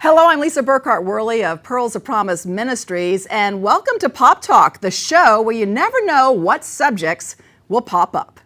Hello, I'm Lisa Burkhart Worley of Pearls of Promise Ministries, and welcome to Pop Talk, the show where you never know what subjects will pop up.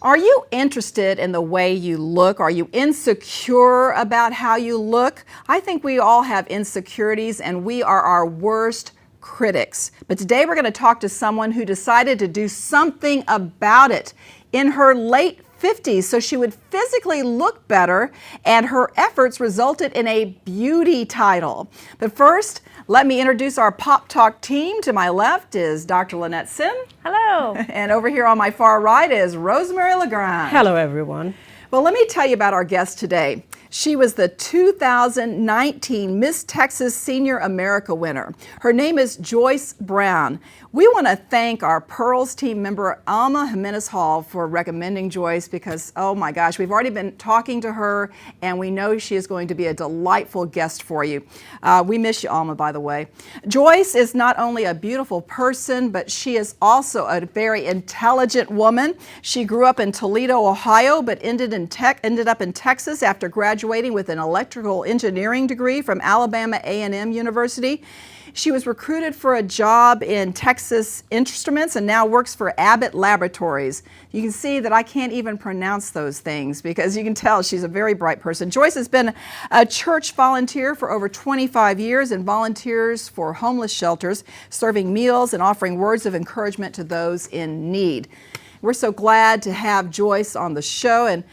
Are you interested in the way you look? Are you insecure about how you look? I think we all have insecurities and we are our worst critics. But today we're going to talk to someone who decided to do something about it in her late 50s so she would physically look better, and her efforts resulted in a beauty title. But first, let me introduce our Pop Talk team. To my left is Dr. Lynette Sim. Hello. And over here on my far right is Rosemary LeGrand. Hello, everyone. Well, let me tell you about our guest today. She was the 2019 Miss Texas Senior America winner. Her name is Joyce Brown. We want to thank our Pearls team member, Alma Jimenez Hall, for recommending Joyce because, oh my gosh, we've already been talking to her and we know she is going to be a delightful guest for you. We miss you, Alma, by the way. Joyce is not only a beautiful person, but she is also a very intelligent woman. She grew up in Toledo, Ohio, but ended up in Texas after graduating with an electrical engineering degree from Alabama A&M University. She was recruited for a job in Texas Instruments and now works for Abbott Laboratories. You can see that I can't even pronounce those things because you can tell she's a very bright person. Joyce has been a church volunteer for over 25 years and volunteers for homeless shelters, serving meals and offering words of encouragement to those in need. We're so glad to have Joyce on the show, and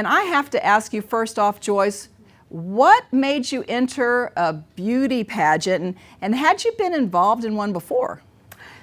I have to ask you first off, Joyce, what made you enter a beauty pageant, and had you been involved in one before?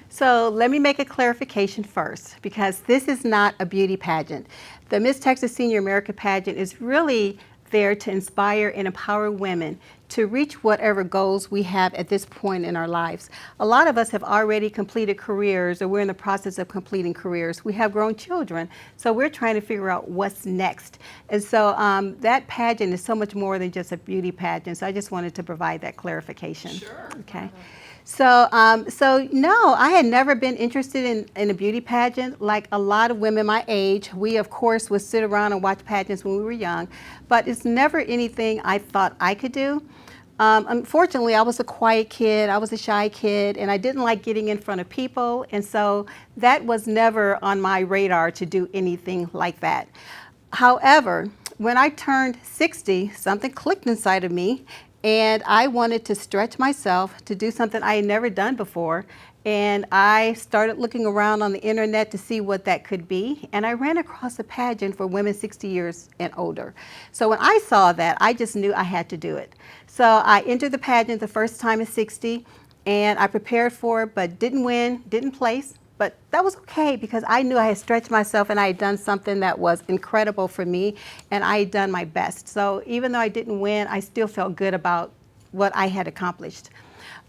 So let me make a clarification first, because this is not a beauty pageant. The Miss Texas Senior America pageant is really there to inspire and empower women to reach whatever goals we have at this point in our lives. A lot of us have already completed careers, or we're in the process of completing careers. We have grown children, so we're trying to figure out what's next. And so that pageant is so much more than just a beauty pageant, so I just wanted to provide that clarification. Sure. Okay. So no, I had never been interested in a beauty pageant. Like a lot of women my age, we of course would sit around and watch pageants when we were young, but it's never anything I thought I could do. Unfortunately, I was a quiet kid, I was a shy kid, and I didn't like getting in front of people, and so that was never on my radar to do anything like that. However, when I turned 60, something clicked inside of me, and I wanted to stretch myself to do something I had never done before. And I started looking around on the internet to see what that could be. And I ran across a pageant for women 60 years and older. So when I saw that, I just knew I had to do it. So I entered the pageant the first time at 60, and I prepared for it, but didn't win, didn't place. But that was okay because I knew I had stretched myself and I had done something that was incredible for me, and I had done my best. So even though I didn't win, I still felt good about what I had accomplished.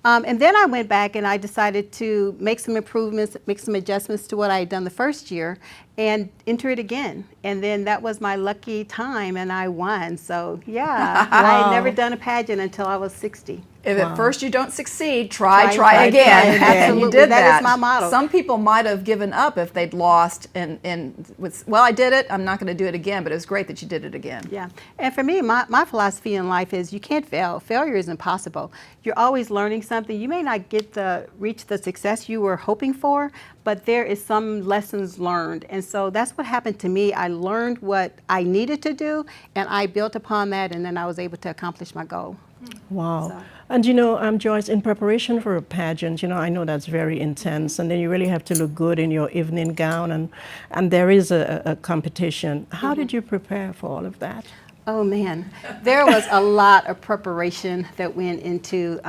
And then I went back and I decided to make some improvements, make some adjustments to what I had done the first year and enter it again. And then that was my lucky time and I won. So yeah, Wow. I had never done a pageant until I was 60. If Wow. at first you don't succeed, try again. Try again. And Absolutely. you did That is my motto. Some people might have given up if they'd lost well, I did it, I'm not going to do it again, but it was great that you did it again. Yeah, and for me, my philosophy in life is you can't fail. Failure is impossible. You're always learning something. You may not reach the success you were hoping for, but there is some lessons learned. And so that's what happened to me. I learned what I needed to do, and I built upon that, and then I was able to accomplish my goal. Wow. So. And Joyce, in preparation for a pageant, I know that's very intense, and then you really have to look good in your evening gown, and there is a competition. How did you prepare for all of that? Oh man, there was a lot of preparation that went into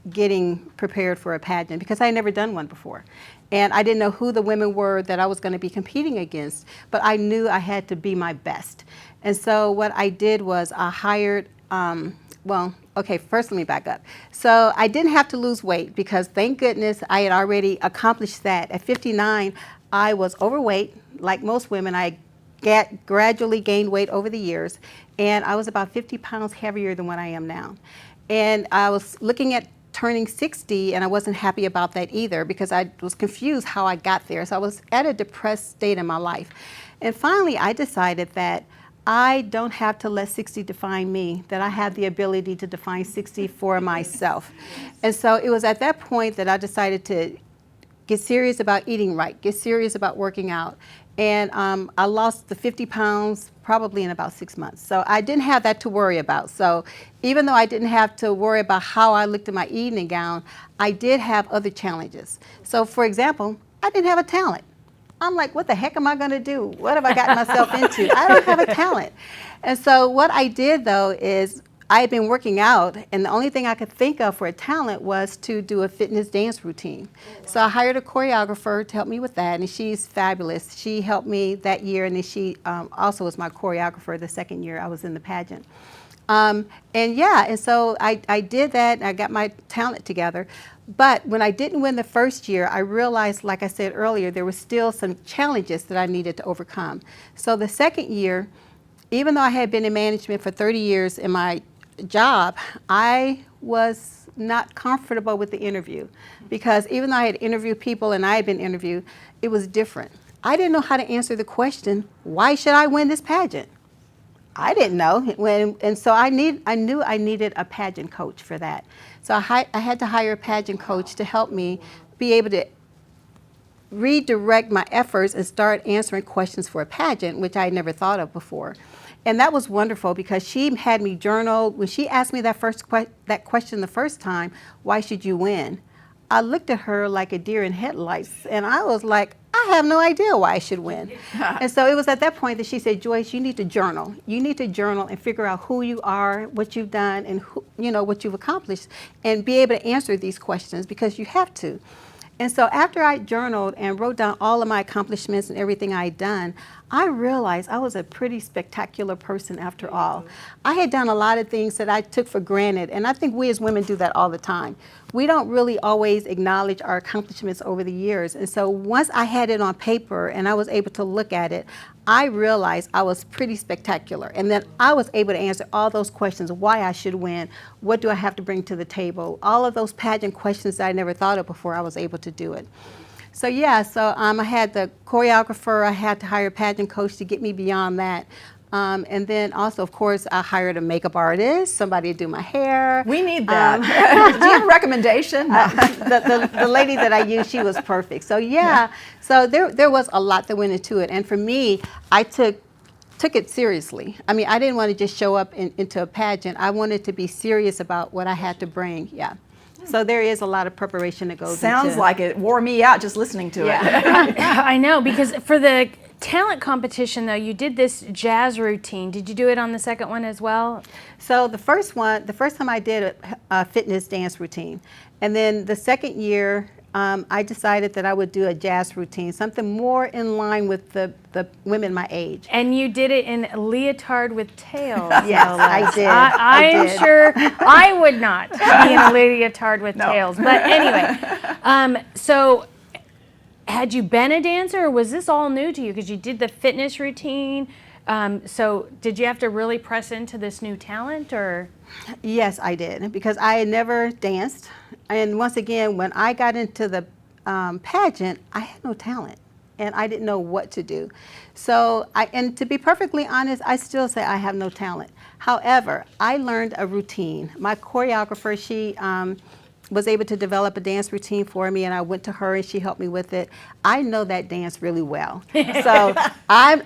getting prepared for a pageant because I had never done one before. And I didn't know who the women were that I was going to be competing against, but I knew I had to be my best. And so what I did was I hired, first let me back up. So I didn't have to lose weight because thank goodness I had already accomplished that. At 59, I was overweight. Like most women, I gradually gained weight over the years, and I was about 50 pounds heavier than what I am now. And I was looking at turning 60, and I wasn't happy about that either because I was confused how I got there. So I was at a depressed state in my life. And finally, I decided that I don't have to let 60 define me, that I have the ability to define 60 for myself. And so it was at that point that I decided to get serious about eating right, get serious about working out. And I lost the 50 pounds probably in about 6 months. So I didn't have that to worry about. So even though I didn't have to worry about how I looked in my evening gown, I did have other challenges. So for example, I didn't have a talent. I'm like, what the heck am I going to do? What have I gotten myself into? I don't have a talent. And so what I did, though, is I had been working out, and the only thing I could think of for a talent was to do a fitness dance routine. So I hired a choreographer to help me with that, and she's fabulous. She helped me that year, and then she also was my choreographer the second year I was in the pageant. And so I did that, and I got my talent together. But when I didn't win the first year, I realized, like I said earlier, there were still some challenges that I needed to overcome. So the second year, even though I had been in management for 30 years in my job, I was not comfortable with the interview because even though I had interviewed people and I had been interviewed, it was different. I didn't know how to answer the question, why should I win this pageant? I didn't know, and so I knew I needed a pageant coach for that. So I had to hire a pageant coach to help me be able to redirect my efforts and start answering questions for a pageant, which I had never thought of before. And that was wonderful because she had me journal. When she asked me that question the first time, why should you win? I looked at her like a deer in headlights, and I was like, I have no idea why I should win. And so it was at that point that she said, Joyce, you need to journal. You need to journal and figure out who you are, what you've done, and what you've accomplished, and be able to answer these questions because you have to. And so after I journaled and wrote down all of my accomplishments and everything I had done, I realized I was a pretty spectacular person after all. I had done a lot of things that I took for granted, and I think we as women do that all the time. We don't really always acknowledge our accomplishments over the years. And so once I had it on paper and I was able to look at it, I realized I was pretty spectacular. And then I was able to answer all those questions, why I should win, what do I have to bring to the table, all of those pageant questions that I never thought of before, I was able to do it. So I had the choreographer, I had to hire a pageant coach to get me beyond that. And then also, of course, I hired a makeup artist, somebody to do my hair. We need that. Do you have a recommendation? The lady that I used, she was perfect. So so there was a lot that went into it. And for me, I took it seriously. I mean, I didn't want to just show up into a pageant. I wanted to be serious about what I had to bring. Yeah. So there is a lot of preparation that goes into it. Sounds like it wore me out just listening to it. I know, because for the talent competition, though, you did this jazz routine. Did you do it on the second one as well? So the first time I did a fitness dance routine. And then the second year, I decided that I would do a jazz routine, something more in line with the women my age. And you did it in leotard with tails. Yes, I did. I am sure I would not be in a leotard with tails. But anyway, so had you been a dancer, or was this all new to you? Because you did the fitness routine. So did you have to really press into this new talent, or? Yes, I did, because I had never danced. And once again, when I got into the pageant, I had no talent, and I didn't know what to do. So, and to be perfectly honest, I still say I have no talent. However, I learned a routine. My choreographer, she was able to develop a dance routine for me, and I went to her and she helped me with it. I know that dance really well. So I'm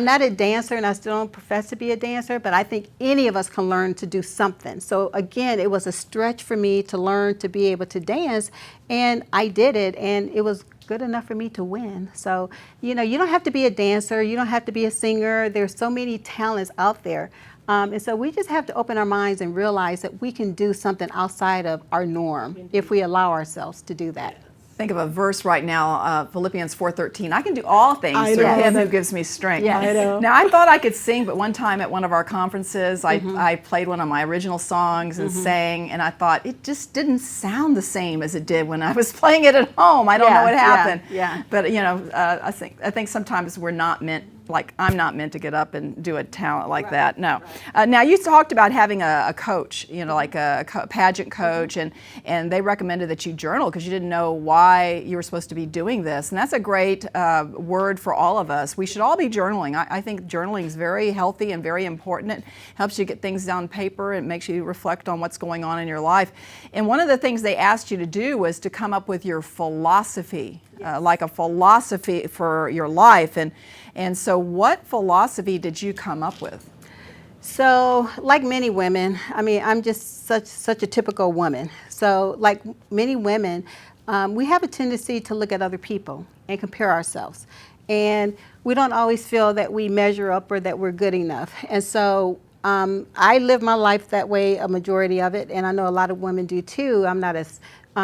not a dancer, and I still don't profess to be a dancer, but I think any of us can learn to do something. So again, it was a stretch for me to learn to be able to dance, and I did it, and it was good enough for me to win. So, you don't have to be a dancer, you don't have to be a singer. There's so many talents out there. And so we just have to open our minds and realize that we can do something outside of our norm if we allow ourselves to do that. Think of a verse right now, Philippians 4:13. I can do all things through Him who gives me strength. Yes. I know. Now, I thought I could sing, but one time at one of our conferences, I played one of my original songs and sang, and I thought it just didn't sound the same as it did when I was playing it at home. I don't know what happened. Yeah. But I think sometimes we're not meant like I'm not meant to get up and do a talent like that. No. Now you talked about having a coach, like a pageant coach, and they recommended that you journal because you didn't know why you were supposed to be doing this. And that's a great word for all of us. We should all be journaling. I think journaling is very healthy and very important. It helps you get things down on paper. It makes you reflect on what's going on in your life. And one of the things they asked you to do was to come up with your philosophy, like a philosophy for your life. And so what philosophy did you come up with? So, like many women, I mean, I'm just such a typical woman. So, like many women, we have a tendency to look at other people and compare ourselves. And we don't always feel that we measure up or that we're good enough. And so, I live my life that way, a majority of it, and I know a lot of women do too. I'm not as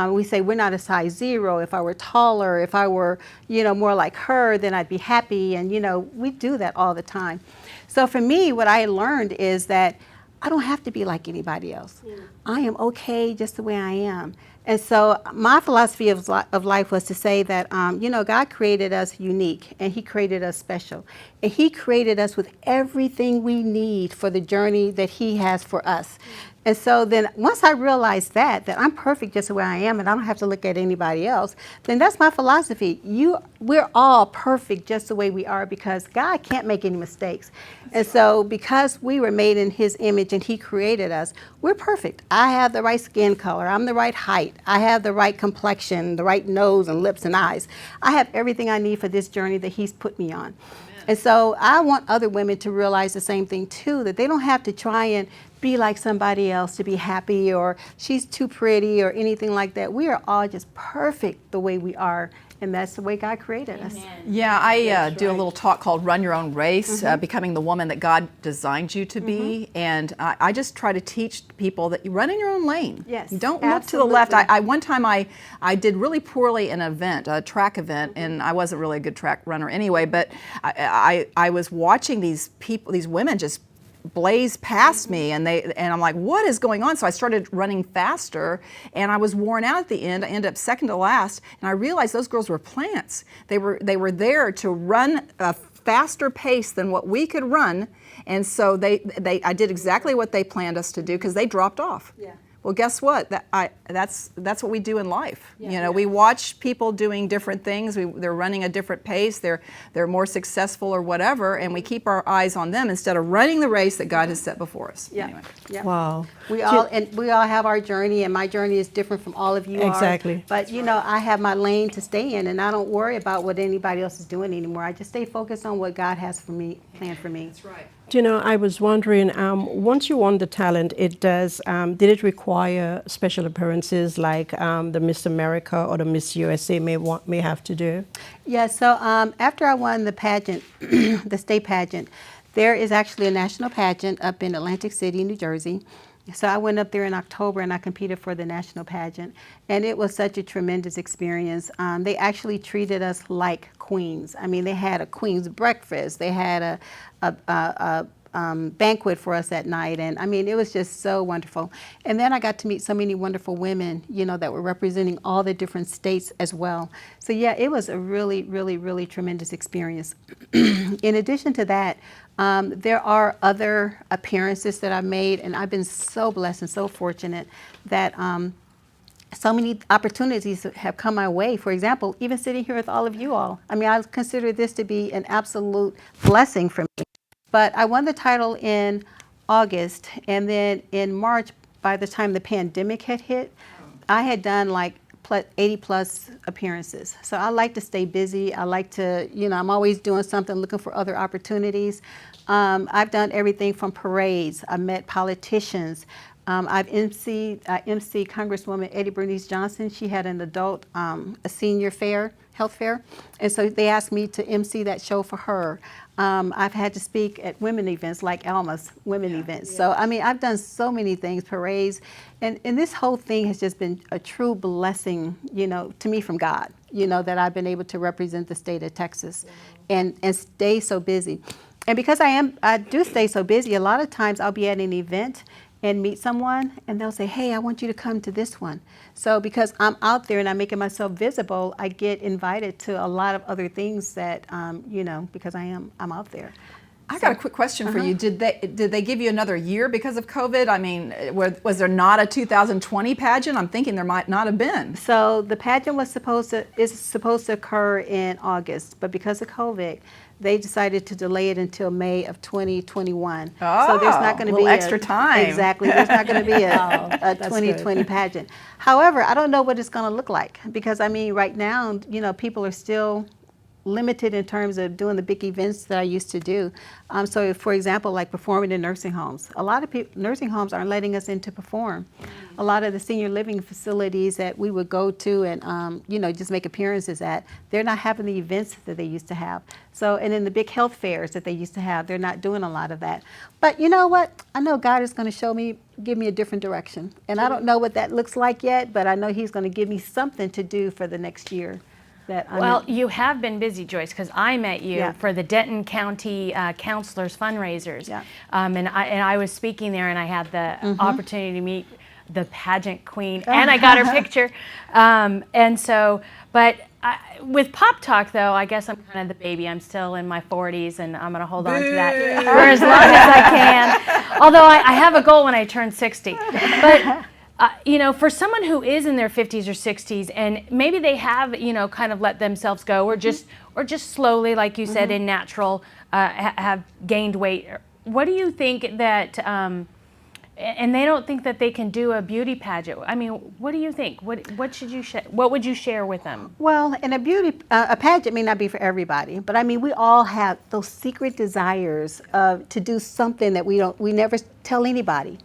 we say we're not a size 0. If I were taller, if I were, more like her, then I'd be happy. And, we do that all the time. So for me, what I learned is that I don't have to be like anybody else. I am okay just the way I am. And so my philosophy of life was to say that, God created us unique and He created us special. And He created us with everything we need for the journey that He has for us. And so then once I realized that I'm perfect just the way I am and I don't have to look at anybody else, then that's my philosophy. We're all perfect just the way we are because God can't make any mistakes. And so because we were made in His image and He created us, we're perfect. I have the right skin color. I'm the right height. I have the right complexion, the right nose and lips and eyes. I have everything I need for this journey that He's put me on. And so I want other women to realize the same thing too, that they don't have to try and be like somebody else to be happy or she's too pretty or anything like that. We are all just perfect the way we are. And that's the way God created us. Yeah, I do a little talk called Run Your Own Race, becoming the woman that God designed you to be. And I just try to teach people that you run in your own lane. Yes, don't look to the left. One time I did really poorly in an event, a track event, and I wasn't really a good track runner anyway, but I was watching these people, these women just blaze past me and I'm like, what is going on? So I started running faster and I was worn out at the end. I ended up second to last and I realized those girls were plants. They were there to run a faster pace than what we could run, and so I did exactly what they planned us to do because they dropped off. Yeah. Well, guess what? That's what we do in life. We watch people doing different things. They're running a different pace. They're more successful or whatever, and we keep our eyes on them instead of running the race that God has set before us. Yeah. Anyway. Yeah. Wow. We all have our journey, and my journey is different from all of you. Exactly. But I have my lane to stay in, and I don't worry about what anybody else is doing anymore. I just stay focused on what God has for me, planned for me. That's right. I was wondering, once you won the talent, did it require special appearances like the Miss America or the Miss USA may have to do? Yeah, so after I won the pageant, the state pageant, there is actually a national pageant up in Atlantic City, New Jersey. So I went up there in October and I competed for the national pageant, and it was such a tremendous experience. They actually treated us like queens. I mean, they had a queen's breakfast. They had a banquet for us that night, and I mean, it was just so wonderful. And then I got to meet so many wonderful women, that were representing all the different states as well. So yeah, it was a really, really, really tremendous experience. In addition to that, there are other appearances that I've made, and I've been so blessed and so fortunate that so many opportunities have come my way. For example, even sitting here with all of you all. I mean, I consider this to be an absolute blessing for me. But I won the title in August, and then in March, by the time the pandemic had hit, I had done like 80 plus appearances. So I like to stay busy. I like to, I'm always doing something, looking for other opportunities. I've done everything from parades. I met politicians. I've emceed Congresswoman Eddie Bernice Johnson. She had an adult, a senior fair, health fair. And so they asked me to MC that show for her. I've had to speak at women events like Alma's women events. So, I mean, I've done so many things, parades. And this whole thing has just been a true blessing, to me from God, that I've been able to represent the state of Texas and stay so busy. And because I do stay so busy, a lot of times I'll be at an event and meet someone, and they'll say, hey, I want you to come to this one. So because I'm out there and I'm making myself visible, I get invited to a lot of other things that, because I'm out there. I got a quick question for you. Did they give you another year because of COVID? I mean, was there not a 2020 pageant? I'm thinking there might not have been. So the pageant is supposed to occur in August, but because of COVID, they decided to delay it until May of 2021. Oh, so there's not going to be extra time. Exactly. There's not going to be a 2020 pageant. However, I don't know what it's going to look like because right now, people are still limited in terms of doing the big events that I used to do. So for example, like performing in nursing homes. A lot of nursing homes aren't letting us in to perform. A lot of the senior living facilities that we would go to and just make appearances at, they're not having the events that they used to have. So, and in the big health fairs that they used to have, they're not doing a lot of that. But you know what? I know God is going to give me a different direction. And I don't know what that looks like yet, but I know He's going to give me something to do for the next year. Well, you have been busy, Joyce, because I met you for the Denton County Counselors fundraisers, and I was speaking there, and I had the opportunity to meet the pageant queen, and I got her picture, with Pop Talk, though, I guess I'm kind of the baby. I'm still in my 40s, and I'm going to hold on to that for as long as I can. Although I have a goal when I turn 60, but. For someone who is in their 50s or 60s and maybe they have, kind of let themselves go or just slowly, like you said, in natural, have gained weight. What do you think that, and they don't think that they can do a beauty pageant. I mean, what do you think? What would you share with them? Well, and a pageant may not be for everybody, but we all have those secret desires to do something that we never tell anybody.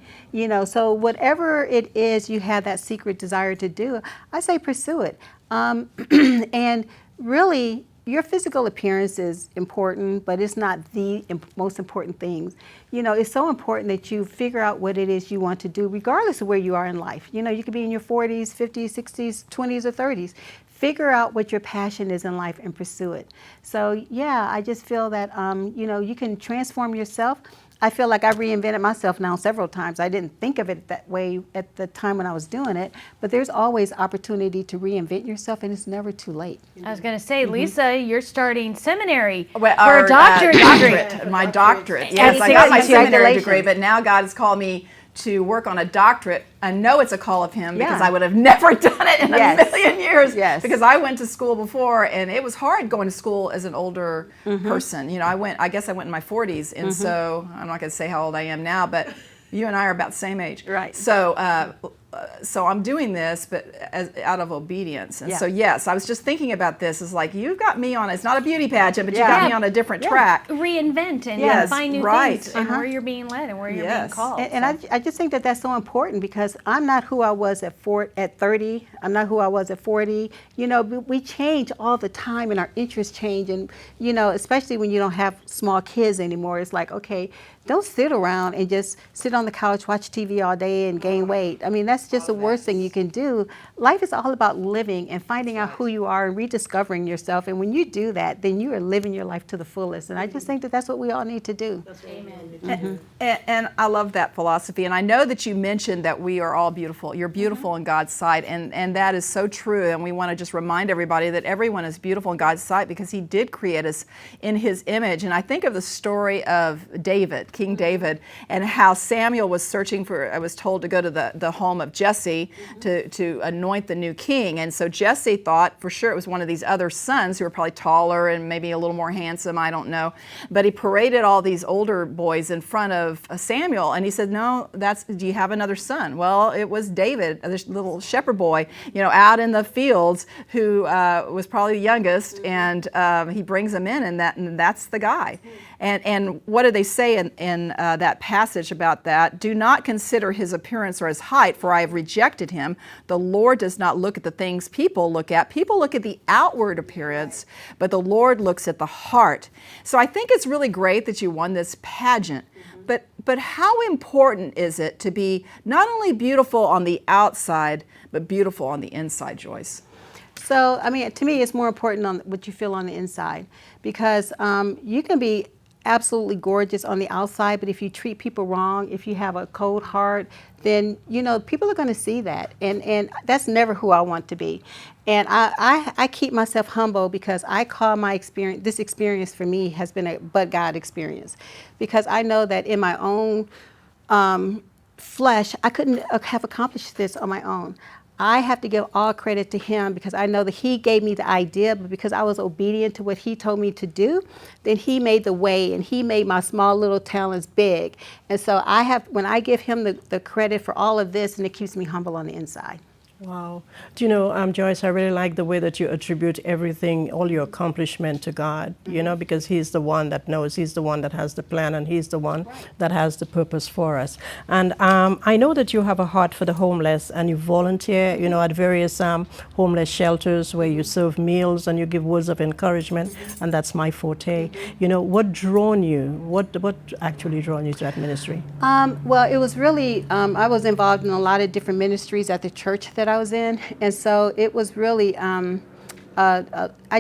So whatever it is you have that secret desire to do, I say pursue it. And really, your physical appearance is important, but it's not the most important things. It's so important that you figure out what it is you want to do, regardless of where you are in life. You could be in your 40s, 50s, 60s, 20s, or 30s. Figure out what your passion is in life and pursue it. So yeah, I just feel that you can transform yourself. I feel like I've reinvented myself now several times. I didn't think of it that way at the time when I was doing it, but there's always opportunity to reinvent yourself, and it's never too late. I was going to say, Lisa, you're starting seminary for a doctorate degree. My doctorate. Yes, I got my seminary degree, but now God has called me to work on a doctorate. I know it's a call of Him because I would have never done it in a million years. Yes. Because I went to school before, and it was hard going to school as an older person. I guess I went in my 40s, and so I'm not going to say how old I am now, but you and I are about the same age. Right. So I'm doing this, but out of obedience. And so, yes, I was just thinking about this. It's like, you've got me on, it's not a beauty pageant, but you got me on a different track. Reinvent and find new things and where you're being led and where you're being called. And I just think that that's so important because I'm not who I was at 30. I'm not who I was at 40. We change all the time and our interests change. And, especially when you don't have small kids anymore, it's like, okay, don't sit around and just sit on the couch, watch TV all day and gain weight. That's just the worst thing you can do. Life is all about living and finding out who you are and rediscovering yourself. And when you do that, then you are living your life to the fullest. And I just think that that's what we all need to do. Amen. And I love that philosophy. And I know that you mentioned that we are all beautiful. You're beautiful in God's sight. And that is so true. And we want to just remind everybody that everyone is beautiful in God's sight because He did create us in His image. And I think of the story of David, King David, and how Samuel was told to go to the home of Jesse to anoint the new king. And so Jesse thought for sure it was one of these other sons who were probably taller and maybe a little more handsome, I don't know. But he paraded all these older boys in front of Samuel, and he said, no, do you have another son? Well, it was David, this little shepherd boy, out in the fields who was probably the youngest, and he brings him in, and that's the guy. And what do they say in that passage about that? Do not consider his appearance or his height, for I have rejected him. The Lord does not look at the things people look at. People look at the outward appearance, but the Lord looks at the heart. So I think it's really great that you won this pageant. But how important is it to be not only beautiful on the outside, but beautiful on the inside, Joyce? So, to me, it's more important on what you feel on the inside because you can be absolutely gorgeous on the outside, but if you treat people wrong, if you have a cold heart, then, you know, people are going to see that. And that's never who I want to be. And I keep myself humble because I call my experience, this experience for me has been a but God experience. Because I know that in my own flesh, I couldn't have accomplished this on my own. I have to give all credit to him because I know that he gave me the idea, but because I was obedient to what he told me to do, then he made the way and he made my small little talents big. And so when I give him the credit for all of this, and it keeps me humble on the inside. Wow. Do you know, Joyce, I really like the way that you attribute everything, all your accomplishment to God, you know, because he's the one that knows, he's the one that has the plan, and he's the one that has the purpose for us. And I know that you have a heart for the homeless, and you volunteer, you know, at various homeless shelters where you serve meals and you give words of encouragement, and that's my forte. You know, what drawn you? What actually drawn you to that ministry? Well, it was really, I was involved in a lot of different ministries at the church that I was in, and so it was really, I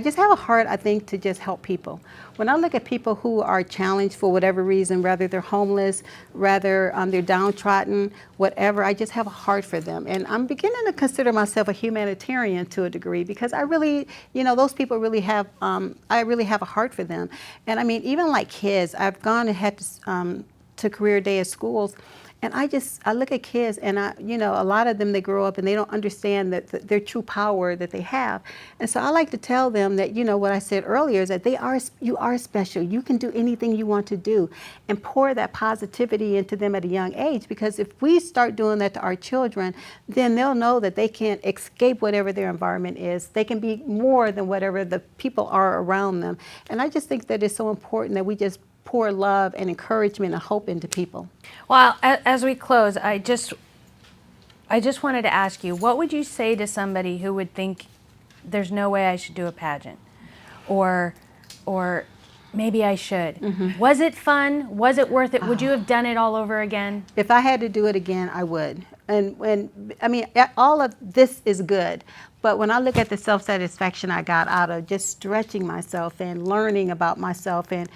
just have a heart, I think, to just help people. When I look at people who are challenged for whatever reason, whether they're homeless, whether they're downtrodden, whatever, I just have a heart for them. And I'm beginning to consider myself a humanitarian to a degree because I really, you know, those people really have, I really have a heart for them. And I mean, even like kids, I've gone and had to career day at schools. And I look at kids and you know, a lot of them, they grow up and they don't understand that their true power that they have. And so I like to tell them that, you know, what I said earlier is that you are special. You can do anything you want to do, and pour that positivity into them at a young age, because if we start doing that to our children, then they'll know that they can't escape whatever their environment is. They can be more than whatever the people are around them. And I just think that it's so important that we just pour love and encouragement and hope into people. Well, as we close, I just wanted to ask you, what would you say to somebody who would think there's no way I should do a pageant, or maybe I should? Mm-hmm. Was it fun? Was it worth it? Would you have done it all over again? If I had to do it again, I would. And I mean, all of this is good. But when I look at the self-satisfaction I got out of just stretching myself and learning about myself and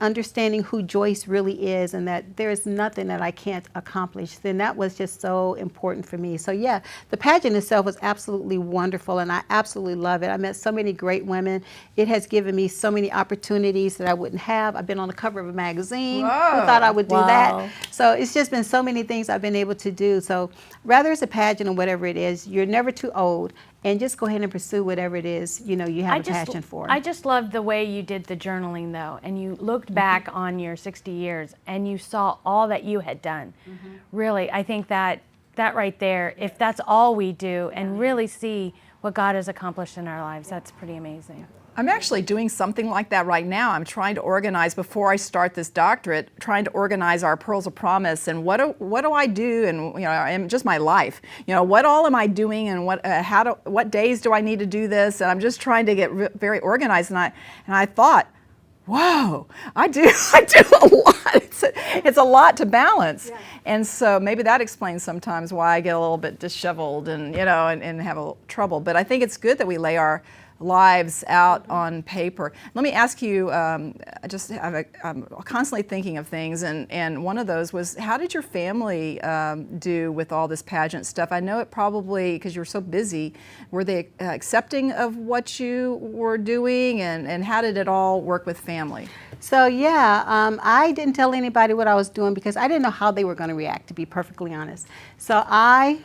understanding who Joyce really is, and that there is nothing that I can't accomplish, then that was just so important for me. So yeah, the pageant itself was absolutely wonderful, and I absolutely love it. I met so many great women. It has given me so many opportunities that I wouldn't have. I've been on the cover of a magazine. Whoa. Who thought I would do that? So it's just been so many things I've been able to do. So whether it's a pageant or whatever it is, you're never too old. And just go ahead and pursue whatever it is, you know, you have a passion for. I just loved the way you did the journaling, though, and you looked back on your 60 years and you saw all that you had done. Mm-hmm. Really, I think that right there, if that's all we do and really see what God has accomplished in our lives, that's pretty amazing. I'm actually doing something like that right now. I'm trying to organize, before I start this doctorate, trying to organize our Pearls of Promise and what do I do, and you know, and just my life. You know, what all am I doing, and what days do I need to do this? And I'm just trying to get very organized. And I thought, whoa, I do a lot. It's a lot to balance. Yeah. And so maybe that explains sometimes why I get a little bit disheveled and, you know, and have a little trouble. But I think it's good that we lay our lives out on paper. Let me ask you, I'm constantly thinking of things, and one of those was, how did your family do with all this pageant stuff? I know it probably, because you were so busy, were they accepting of what you were doing, and how did it all work with family? So yeah, I didn't tell anybody what I was doing because I didn't know how they were going to react, to be perfectly honest. So I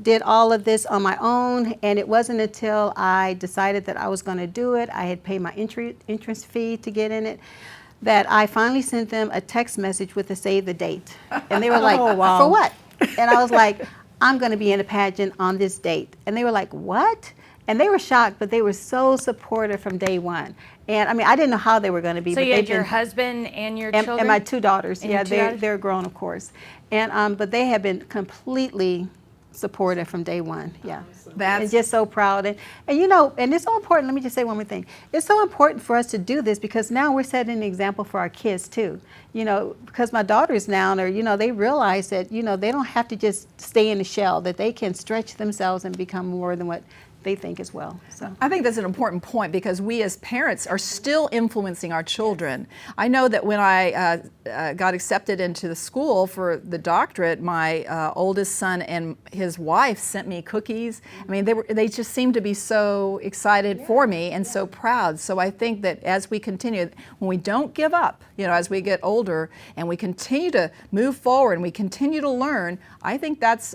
did all of this on my own, and it wasn't until I decided that I was going to do it, I had paid my entrance fee to get in it, that I finally sent them a text message with a save the date. And they were like, oh, wow. For what? And I was like, I'm going to be in a pageant on this date. And they were like, what? And they were shocked, but they were so supportive from day one. And I mean, I didn't know how they were going to be. So you had your husband and your children? And my two daughters. Yeah, they're grown, of course. And but they have been completely supportive from day one. Yeah. And just so proud. And you know, and it's so important, let me just say one more thing. It's so important for us to do this because now we're setting an example for our kids too. You know, because my daughters now are, you know, they realize that, you know, they don't have to just stay in the shell, that they can stretch themselves and become more than what they think as well. So I think that's an important point because we as parents are still influencing our children. I know that when I got accepted into the school for the doctorate, my oldest son and his wife sent me cookies. I mean, they just seemed to be so excited for me and so proud. So I think that as we continue, when we don't give up, you know, as we get older and we continue to move forward and we continue to learn, I think that's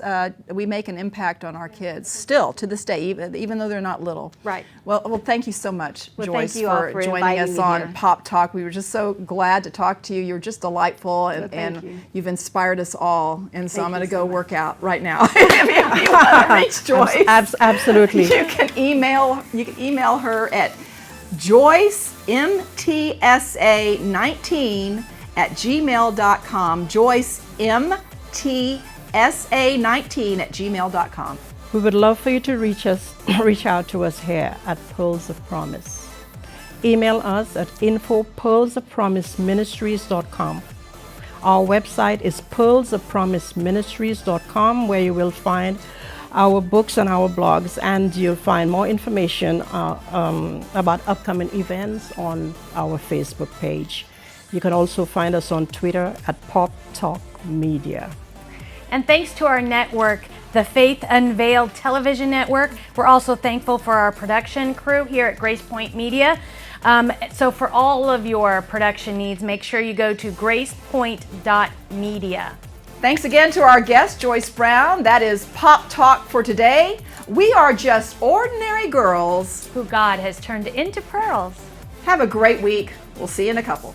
we make an impact on our kids still to this day, even though they're not little. Right. Well, thank you so much, Well, Joyce, thank you all for for joining inviting us me on here. Pop Talk. We were just so glad to talk to you. You're just delightful, and, Well, thank you. you've inspired us all. And so Thank I'm going you to go so much. work out right now. If you want to reach Joyce, Absolutely. you can email her at joycemtsa19@gmail.com. joycemtsa19@gmail.com. We would love for you to reach out to us here at Pearls of Promise. Email us at info@pearlsofpromiseministries.com. Our website is pearlsofpromiseministries.com, where you will find our books and our blogs, and you'll find more information about upcoming events on our Facebook page. You can also find us on Twitter at Pop Talk Media. And thanks to our network, the Faith Unveiled Television Network. We're also thankful for our production crew here at Grace Point Media. So for all of your production needs, make sure you go to gracepoint.media. Thanks again to our guest, Joyce Brown. That is Pop Talk for today. We are just ordinary girls. Who God has turned into pearls. Have a great week. We'll see you in a couple.